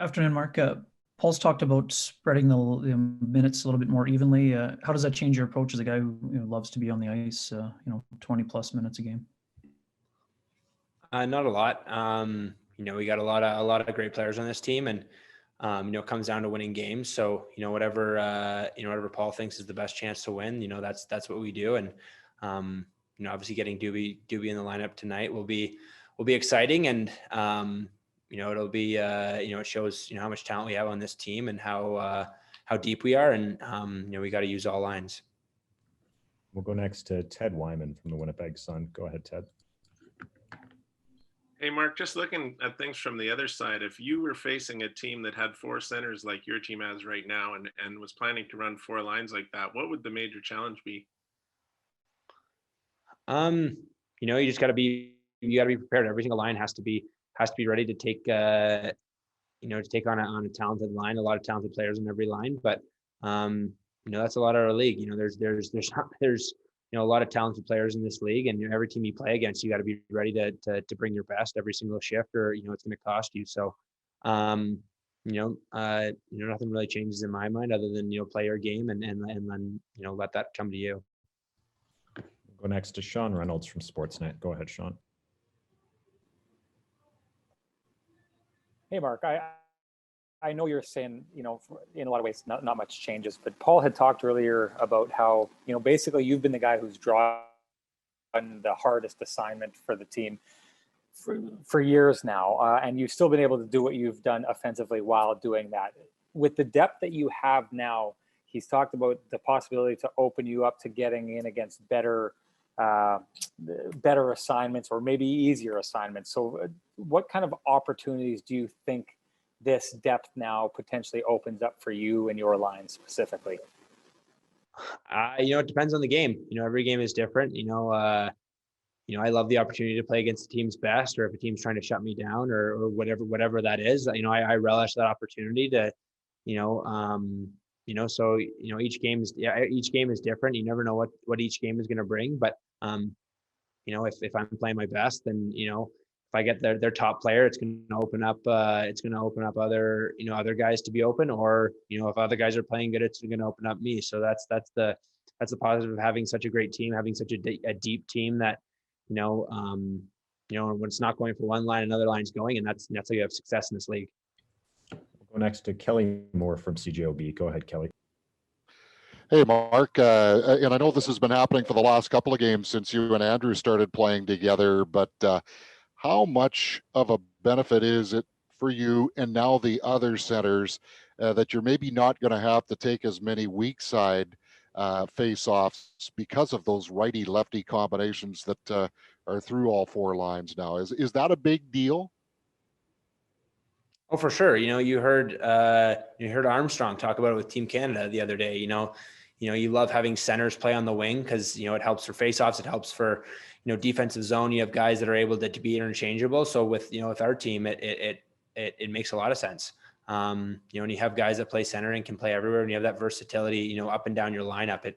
Afternoon, Mark. Paul's talked about spreading the minutes a little bit more evenly. How does that change your approach as a guy who loves to be on the ice, 20 plus minutes a game? Not a lot. We got a lot of great players on this team, and it comes down to winning games. So whatever Paul thinks is the best chance to win, that's what we do. And obviously getting Doobie in the lineup tonight will be exciting, and it'll be it shows how much talent we have on this team and how deep we are, and we got to use all lines. We'll go next to Ted Wyman from the Winnipeg Sun. Go ahead, Ted. Hey, Mark, just looking at things from the other side, if you were facing a team that had four centers like your team has right now and was planning to run four lines like that, what would the major challenge be? You just got to be prepared. Every single line has to be ready to take to take on a talented line. A lot of talented players in every line, but that's a lot of our league. There's a lot of talented players in this league, and every team you play against, you got to be ready to bring your best every single shift, or it's going to cost you. So nothing really changes in my mind other than play your game and then let that come to you. We'll go next to Sean Reynolds from Sportsnet. Go ahead, Sean. Hey, Mark. I know you're saying, in a lot of ways, not much changes, but Paul had talked earlier about how, basically you've been the guy who's drawn the hardest assignment for the team for years now. And you've still been able to do what you've done offensively while doing that. With the depth that you have now, he's talked about the possibility to open you up to getting in against better assignments, or maybe easier assignments. So what kind of opportunities do you think this depth now potentially opens up for you and your line specifically? It depends on the game. Every game is different. I love the opportunity to play against the team's best, or if a team's trying to shut me down, or whatever that is. I relish that opportunity to, so each game is different. You never know what each game is going to bring, but if I'm playing my best, then if I get their top player, it's going to open up other other guys to be open, or if other guys are playing good, it's going to open up me. So that's the positive of having such a great team, having such a deep team that when it's not going for one line, another line's going, and that's how you have success in this league. We'll go next to Kelly Moore from CJOB. Go ahead, Kelly. Hey, Mark, and I know this has been happening for the last couple of games since you and Andrew started playing together, but how much of a benefit is it for you and now the other centers that you're maybe not going to have to take as many weak side face-offs because of those righty-lefty combinations that are through all four lines now? Is that a big deal? Oh, for sure. You heard Armstrong talk about it with Team Canada the other day. You love having centers play on the wing because it helps for faceoffs. It helps for defensive zone. You have guys that are able to be interchangeable. So with our team, it makes a lot of sense. And you have guys that play center and can play everywhere, and you have that versatility. Up and down your lineup.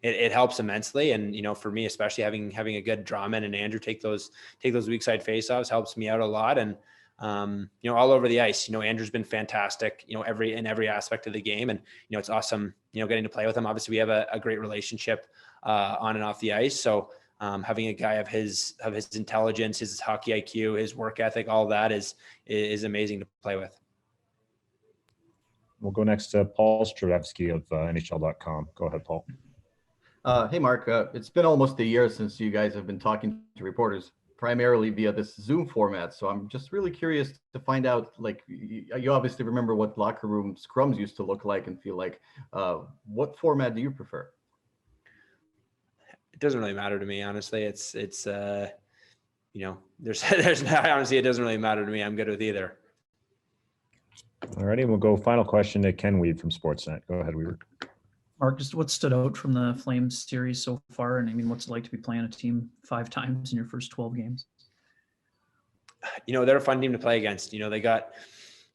It helps immensely. And for me, especially having a good drawman and Andrew take those weak side faceoffs helps me out a lot. And all over the ice, Andrew's been fantastic, in every aspect of the game. And, it's awesome, getting to play with him. Obviously we have a great relationship, on and off the ice. So, having a guy of his intelligence, his hockey IQ, his work ethic, all that is amazing to play with. We'll go next to Paul Strelevsky of NHL.com. Go ahead, Paul. Hey, Mark, it's been almost a year since you guys have been talking to reporters, primarily via this Zoom format. So I'm just really curious to find out, like, you obviously remember what locker room scrums used to look like and feel like. What format do you prefer? It doesn't really matter to me, honestly. It's there's honestly, it doesn't really matter to me. I'm good with either. All righty, we'll go final question to Ken Weed from Sportsnet. Go ahead, Weaver. Mark, just what stood out from the Flames series so far? And what's it like to be playing a team 5 times in your first 12 games? They're a fun team to play against. They got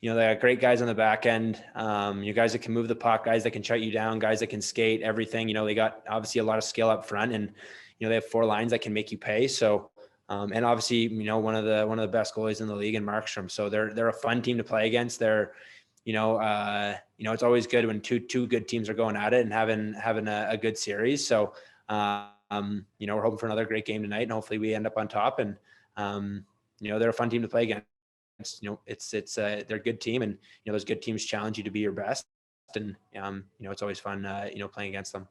great guys on the back end. You guys that can move the puck, guys that can shut you down, guys that can skate, everything. They got obviously a lot of skill up front, and they have 4 lines that can make you pay. So, And obviously, you know, one of the best goalies in the league in Markstrom. So they're a fun team to play against. They're, you know, it's always good when two good teams are going at it and having a good series. So, you know, we're hoping for another great game tonight, and hopefully we end up on top. And you know, they're a fun team to play against. You know, they're a good team, and you know, those good teams challenge you to be your best. And you know, it's always fun, you know, playing against them.